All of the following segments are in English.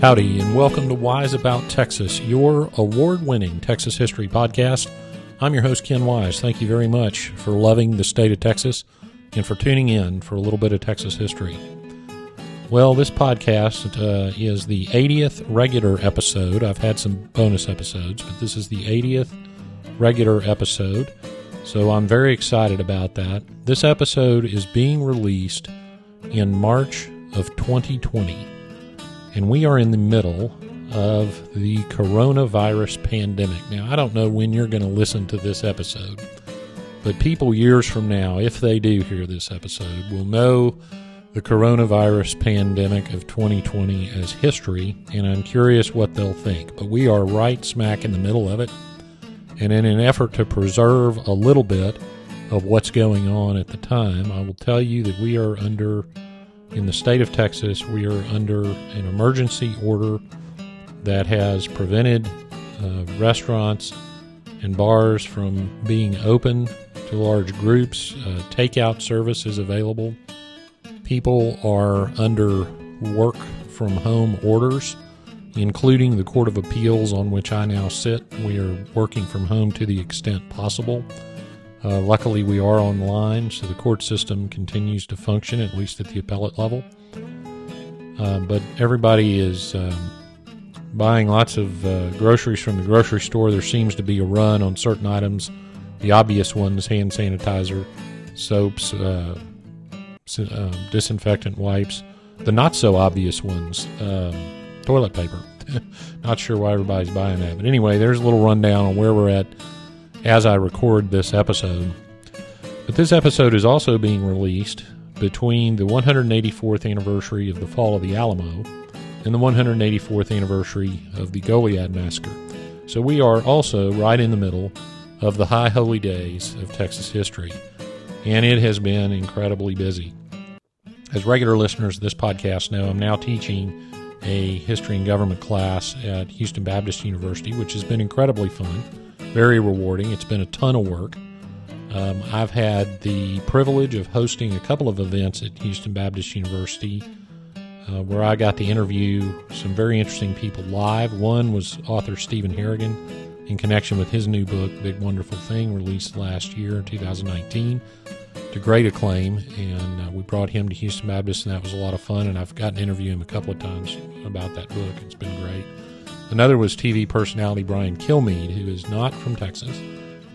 Howdy, and welcome to Wise About Texas, your award-winning Texas history podcast. I'm your host, Ken Wise. Thank you very much for loving the state of Texas and for tuning in for a little bit of Texas history. Well, this podcast is the 80th regular episode. I've had some bonus episodes, but this is the 80th regular episode, so I'm very excited about that. This episode is being released in March of 2020. And we are in the middle of the coronavirus pandemic. Now, I don't know when you're going to listen to this episode, but people years from now, if they do hear this episode, will know the coronavirus pandemic of 2020 as history, and I'm curious what they'll think. But we are right smack in the middle of it, and in an effort to preserve a little bit of what's going on at the time, I will tell you that we are in the state of Texas, we are under an emergency order that has prevented restaurants and bars from being open to large groups. Takeout service is available. People are under work from home orders, including the Court of Appeals on which I now sit. We are working from home to the extent possible. Luckily, we are online, so the court system continues to function, at least at the appellate level. But everybody is buying lots of groceries from the grocery store. There seems to be a run on certain items. The obvious ones, hand sanitizer, soaps, disinfectant wipes. The not-so-obvious ones, toilet paper. Not sure why everybody's buying that. But anyway, there's a little rundown on where we're at as I record this episode. But this episode is also being released between the 184th anniversary of the fall of the Alamo and the 184th anniversary of the Goliad Massacre. So we are also right in the middle of the high holy days of Texas history, and it has been incredibly busy. As regular listeners of this podcast know, I'm now teaching a history and government class at Houston Baptist University, which has been incredibly fun. Very rewarding. It's been a ton of work. I've had the privilege of hosting a couple of events at Houston Baptist University where I got to interview some very interesting people live. One was author Stephen Harrigan in connection with his new book, Big Wonderful Thing, released last year in 2019 to great acclaim. And we brought him to Houston Baptist, and that was a lot of fun. And I've gotten to interview him a couple of times about that book. It's been great. Another was TV personality Brian Kilmeade, who is not from Texas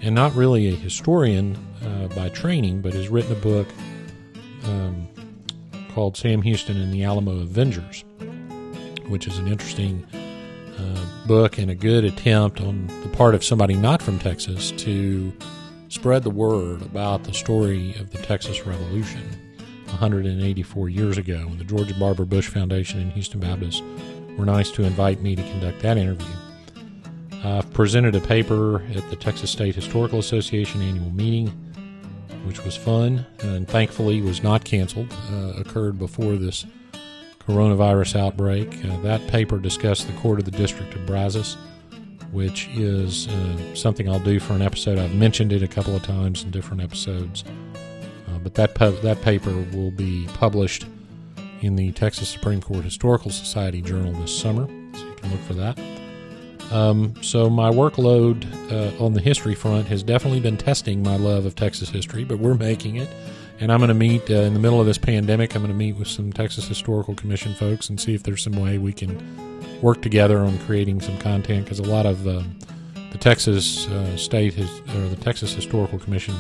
and not really a historian by training, but has written a book called Sam Houston and the Alamo Avengers, which is an interesting book and a good attempt on the part of somebody not from Texas to spread the word about the story of the Texas Revolution 184 years ago, when the George Barber Bush Foundation and Houston Baptist were nice to invite me to conduct that interview. I've presented a paper at the Texas State Historical Association annual meeting, which was fun and thankfully was not canceled, occurred before this coronavirus outbreak. That paper discussed the Court of the District of Brazos, which is something I'll do for an episode. I've mentioned it a couple of times in different episodes, but that paper will be published in the Texas Supreme Court Historical Society Journal this summer, so you can look for that. So my workload on the history front has definitely been testing my love of Texas history, but we're making it. And I'm going to meet, in the middle of this pandemic, I'm going to meet with some Texas Historical Commission folks and see if there's some way we can work together on creating some content, because a lot of the Texas the Texas Historical Commission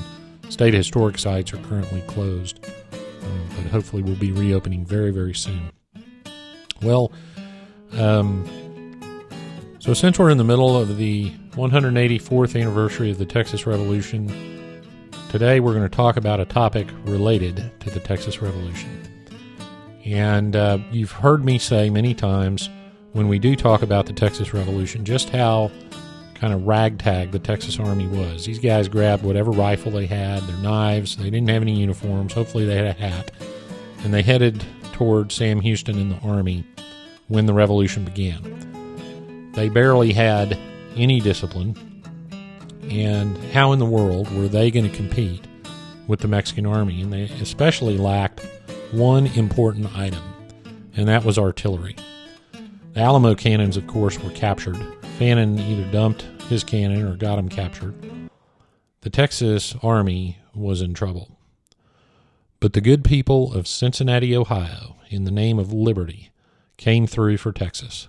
state historic sites are currently closed. But hopefully we'll be reopening very, very soon. Well, so since we're in the middle of the 184th anniversary of the Texas Revolution, today we're going to talk about a topic related to the Texas Revolution. And you've heard me say many times when we do talk about the Texas Revolution just how kind of ragtag the Texas Army was. These guys grabbed whatever rifle they had, their knives, they didn't have any uniforms, hopefully they had a hat, and they headed toward Sam Houston and the Army when the Revolution began. They barely had any discipline. And how in the world were they going to compete with the Mexican army? And they especially lacked one important item, and that was artillery. The Alamo cannons, of course, were captured. Fannin either dumped his cannon or got them captured. The Texas Army was in trouble. But the good people of Cincinnati, Ohio, in the name of liberty, came through for Texas.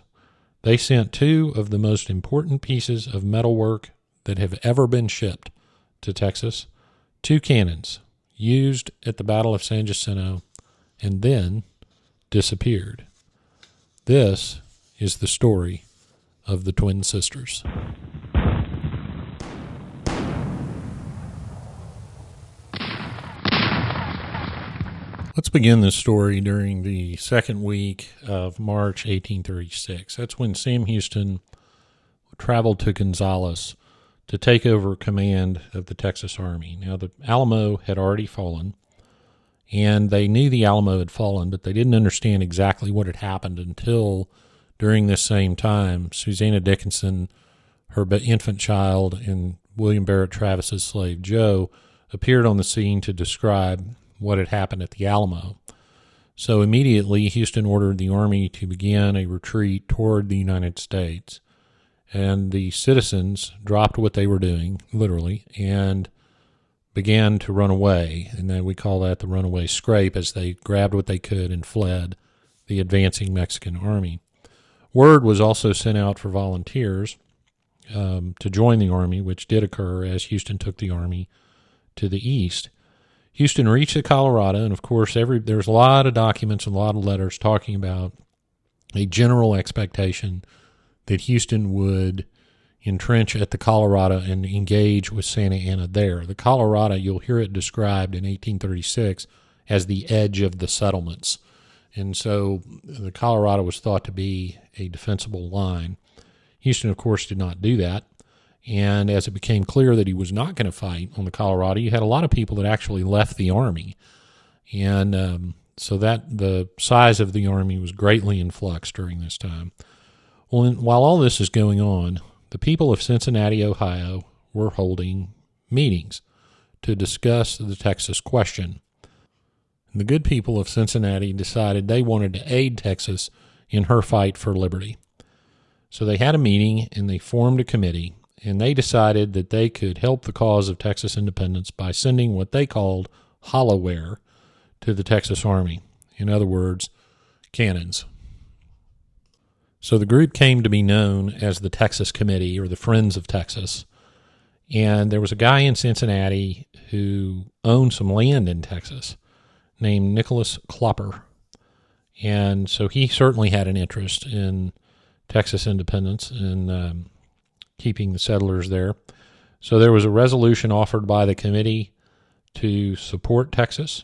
They sent two of the most important pieces of metalwork that have ever been shipped to Texas, two cannons used at the Battle of San Jacinto and then disappeared. This is the story of the twin sisters. Let's begin this story during the second week of March 1836. That's when Sam Houston traveled to Gonzales to take over command of the Texas Army. Now, the Alamo had already fallen, and they knew the Alamo had fallen, but they didn't understand exactly what had happened until during this same time, Susanna Dickinson, her infant child, and William Barrett Travis's slave Joe appeared on the scene to describe what had happened at the Alamo. So immediately, Houston ordered the army to begin a retreat toward the United States. And the citizens dropped what they were doing, literally, and began to run away. And then we call that the runaway scrape, as they grabbed what they could and fled the advancing Mexican army. Word was also sent out for volunteers to join the army, which did occur as Houston took the army to the east. Houston reached the Colorado, and of course, there's a lot of documents and a lot of letters talking about a general expectation that Houston would entrench at the Colorado and engage with Santa Anna there. The Colorado, you'll hear it described in 1836 as the edge of the settlements. And so the Colorado was thought to be a defensible line. Houston, of course, did not do that. And as it became clear that he was not going to fight on the Colorado, you had a lot of people that actually left the army. And so that the size of the army was greatly in flux during this time. Well, while all this is going on, the people of Cincinnati, Ohio, were holding meetings to discuss the Texas question. And the good people of Cincinnati decided they wanted to aid Texas in her fight for liberty. So they had a meeting and they formed a committee, and they decided that they could help the cause of Texas independence by sending what they called hollow ware to the Texas Army. In other words, cannons. So the group came to be known as the Texas Committee, or the Friends of Texas. And there was a guy in Cincinnati who owned some land in Texas named Nicholas Clopper. And so he certainly had an interest in Texas independence and keeping the settlers there. So there was a resolution offered by the committee to support Texas.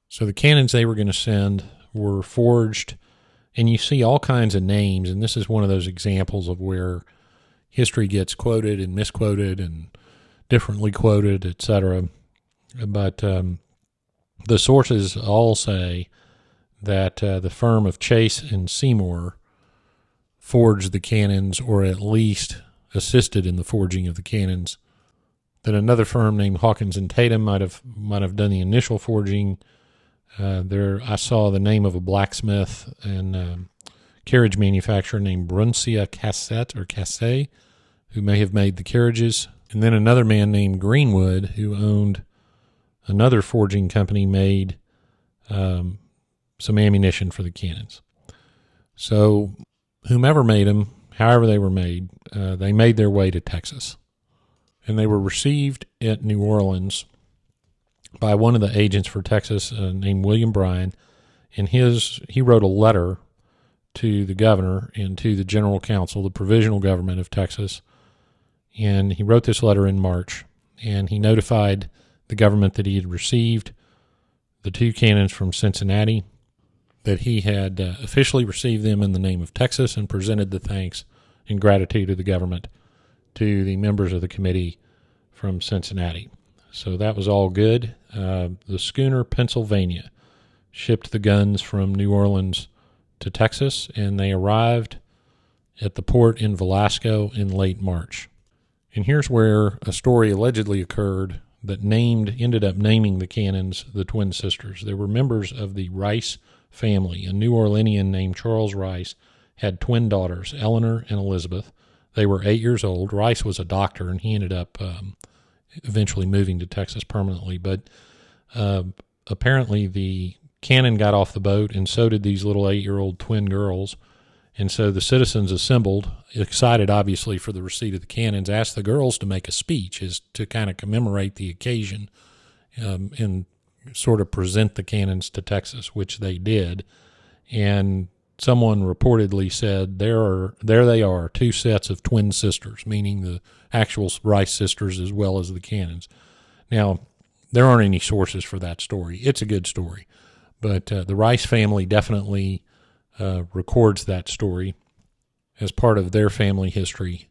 So the cannons they were going to send were forged, and you see all kinds of names, and this is one of those examples of where history gets quoted and misquoted and differently quoted, etc. But the sources all say that the firm of Chase and Seymour forged the cannons, or at least assisted in the forging of the cannons. That another firm named Hawkins and Tatum might have done the initial forging. I saw the name of a blacksmith and carriage manufacturer named Bruncia Cassett, who may have made the carriages. And then another man named Greenwood, who owned another forging company, made some ammunition for the cannons. So whomever made them, however they were made, they made their way to Texas. And they were received at New Orleans by one of the agents for Texas named William Bryan. And he wrote a letter to the governor and to the general council, the provisional government of Texas. And he wrote this letter in March. And he notified the government that he had received the two cannons from Cincinnati, that he had officially received them in the name of Texas, and presented the thanks and gratitude of the government to the members of the committee from Cincinnati. So that was all good. The schooner Pennsylvania shipped the guns from New Orleans to Texas, and they arrived at the port in Velasco in late March. And here's where a story allegedly occurred that ended up naming the cannons the twin sisters. They were members of the Rice family. A New Orleanian named Charles Rice had twin daughters, Eleanor and Elizabeth. They were 8 years old. Rice was a doctor, and he ended up eventually moving to Texas permanently. But apparently the cannon got off the boat, and so did these little 8-year-old twin girls. And so the citizens assembled, excited obviously for the receipt of the cannons, asked the girls to make a speech as to kind of commemorate the occasion and sort of present the cannons to Texas, which they did. And someone reportedly said, there they are, two sets of twin sisters, meaning the actual Rice sisters as well as the cannons. Now, there aren't any sources for that story. It's a good story. But the Rice family definitely records that story as part of their family history.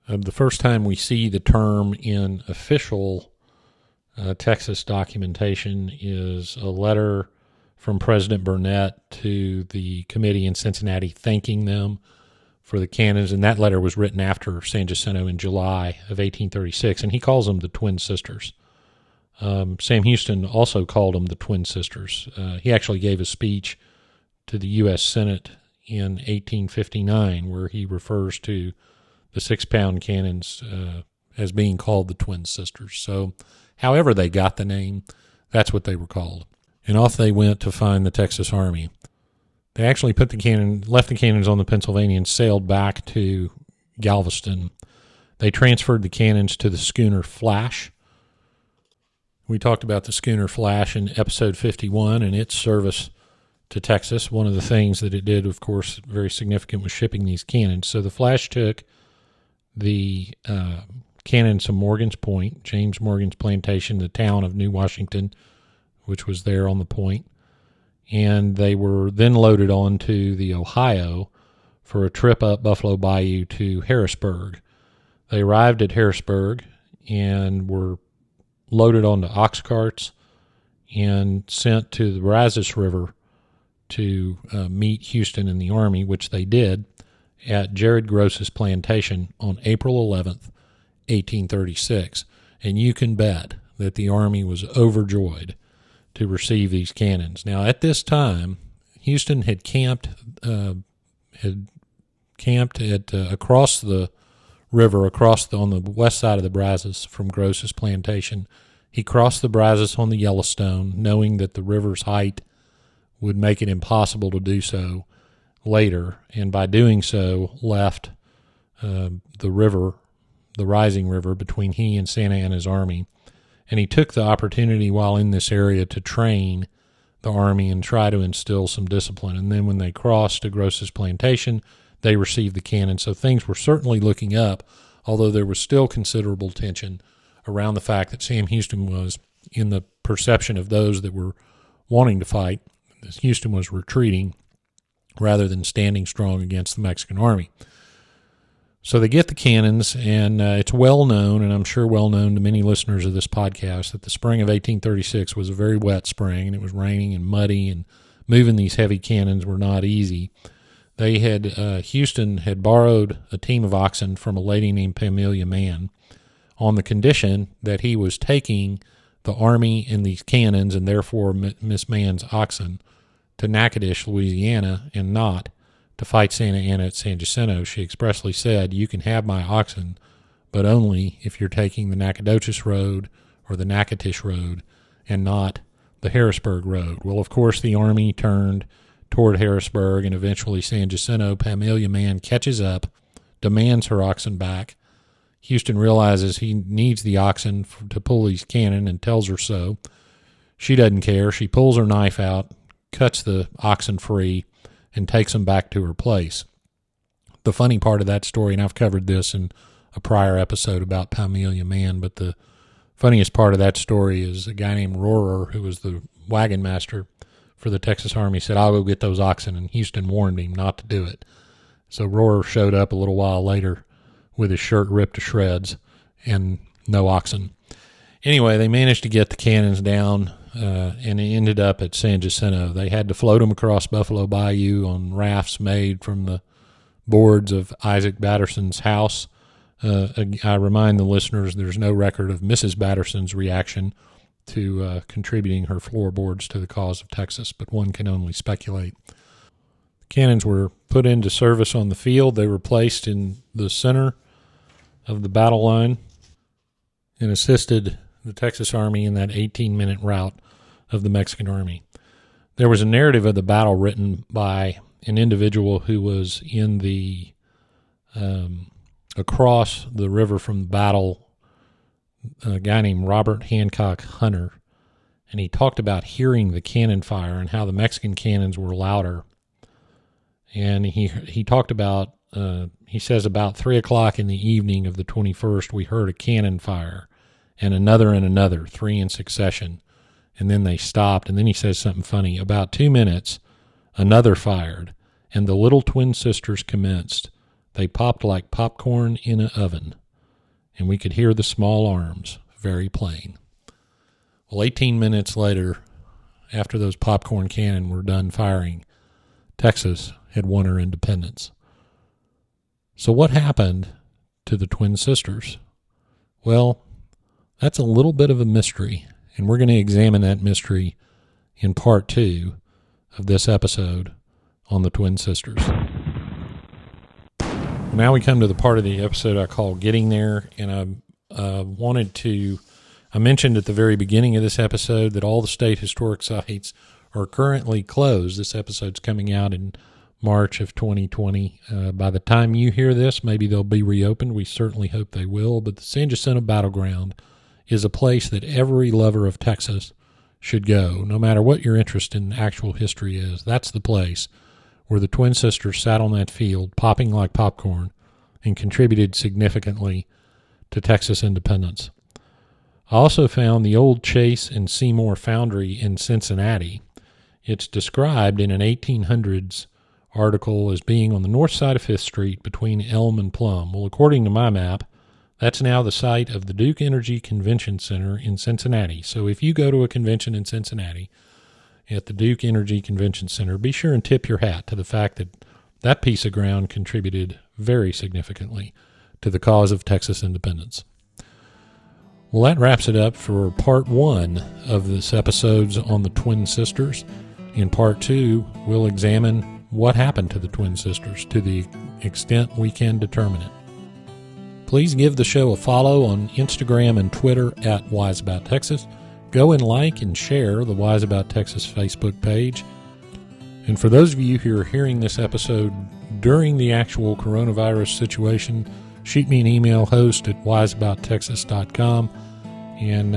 The first time we see the term in official Texas documentation is a letter from President Burnett to the committee in Cincinnati thanking them for the cannons, and that letter was written after San Jacinto in July of 1836, and he calls them the twin sisters. Sam Houston also called them the twin sisters. He actually gave a speech to the U.S. Senate in 1859 where he refers to the 6-pound cannons as being called the twin sisters. So however they got the name, that's what they were called. And off they went to find the Texas Army. They actually left the cannons on the Pennsylvania and sailed back to Galveston. They transferred the cannons to the schooner Flash. We talked about the schooner Flash in episode 51 and its service to Texas. One of the things that it did, of course, very significant, was shipping these cannons. So the Flash took the cannons to Morgan's Point, James Morgan's plantation, the town of New Washington, which was there on the point, and they were then loaded onto the Ohio for a trip up Buffalo Bayou to Harrisburg. They arrived at Harrisburg and were loaded onto ox carts and sent to the Brazos River to meet Houston and the Army, which they did at Jared Gross's plantation on April 11th, 1836. And you can bet that the Army was overjoyed to receive these cannons. Now, at this time, Houston had camped across the river, on the west side of the Brazos from Gross's plantation. He crossed the Brazos on the Yellowstone, knowing that the river's height would make it impossible to do so later, and by doing so left the rising river, between he and Santa Anna's army. And he took the opportunity while in this area to train the army and try to instill some discipline. And then when they crossed to Gross's plantation, they received the cannon. So things were certainly looking up, although there was still considerable tension around the fact that Sam Houston was, in the perception of those that were wanting to fight, Houston was retreating rather than standing strong against the Mexican army. So they get the cannons, and it's well known, and I'm sure well known to many listeners of this podcast, that the spring of 1836 was a very wet spring, and it was raining and muddy, and moving these heavy cannons were not easy. Houston had borrowed a team of oxen from a lady named Pamelia Mann on the condition that he was taking the army and these cannons, and therefore Miss Mann's oxen, to Natchitoches, Louisiana, and not to fight Santa Anna at San Jacinto. She expressly said, "You can have my oxen, but only if you're taking the Nacogdoches Road or the Natchitoches Road and not the Harrisburg Road." Well, of course, the army turned toward Harrisburg and eventually San Jacinto. Pamelia Mann catches up, demands her oxen back. Houston realizes he needs the oxen to pull these cannon and tells her so. She doesn't care. She pulls her knife out, cuts the oxen free, and takes them back to her place. The funny part of that story, and I've covered this in a prior episode about Pamelia Mann, but the funniest part of that story is a guy named Rohrer, who was the wagon master for the Texas Army, said, "I'll go get those oxen," and Houston warned him not to do it. So Rohrer showed up a little while later with his shirt ripped to shreds and no oxen. Anyway, they managed to get the cannons down, and it ended up at San Jacinto. They had to float them across Buffalo Bayou on rafts made from the boards of Isaac Batterson's house. I remind the listeners there's no record of Mrs. Batterson's reaction to contributing her floorboards to the cause of Texas, but one can only speculate. The cannons were put into service on the field. They were placed in the center of the battle line and assisted the Texas Army in that 18-minute rout of the Mexican Army. There was a narrative of the battle written by an individual who was in the across the river from the battle, a guy named Robert Hancock Hunter, and he talked about hearing the cannon fire and how the Mexican cannons were louder. And he talked about, he says about 3 o'clock in the evening of the 21st, we heard a cannon fire, and another, 3 in succession. And then they stopped, and then he says something funny. About 2 minutes, another fired, and the little twin sisters commenced. They popped like popcorn in an oven, and we could hear the small arms very plain. Well, 18 minutes later, after those popcorn cannon were done firing, Texas had won her independence. So what happened to the twin sisters? Well, that's a little bit of a mystery, and we're going to examine that mystery in part 2 of this episode on the twin sisters. Now we come to the part of the episode I call Getting There, and I mentioned at the very beginning of this episode that all the state historic sites are currently closed. This episode's coming out in March of 2020. By the time you hear this, maybe they'll be reopened. We certainly hope they will, but the San Jacinto Battleground is a place that every lover of Texas should go, no matter what your interest in actual history is. That's the place where the twin sisters sat on that field, popping like popcorn, and contributed significantly to Texas independence. I also found the old Chase and Seymour Foundry in Cincinnati. It's described in an 1800s article as being on the north side of 5th Street between Elm and Plum. Well, according to my map, that's now the site of the Duke Energy Convention Center in Cincinnati. So if you go to a convention in Cincinnati at the Duke Energy Convention Center, be sure and tip your hat to the fact that that piece of ground contributed very significantly to the cause of Texas independence. Well, that wraps it up for part 1 of this episode's on the twin sisters. In part 2, we'll examine what happened to the twin sisters to the extent we can determine it. Please give the show a follow on Instagram and Twitter at WiseAboutTexas. Go and like and share the Wise About Texas Facebook page. And for those of you who are hearing this episode during the actual coronavirus situation, shoot me an email, host@wiseabouttexas.com, and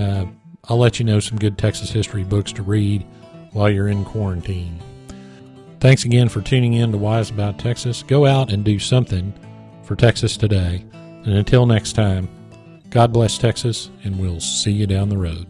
I'll let you know some good Texas history books to read while you're in quarantine. Thanks again for tuning in to Wise About Texas. Go out and do something for Texas today. And until next time, God bless Texas, and we'll see you down the road.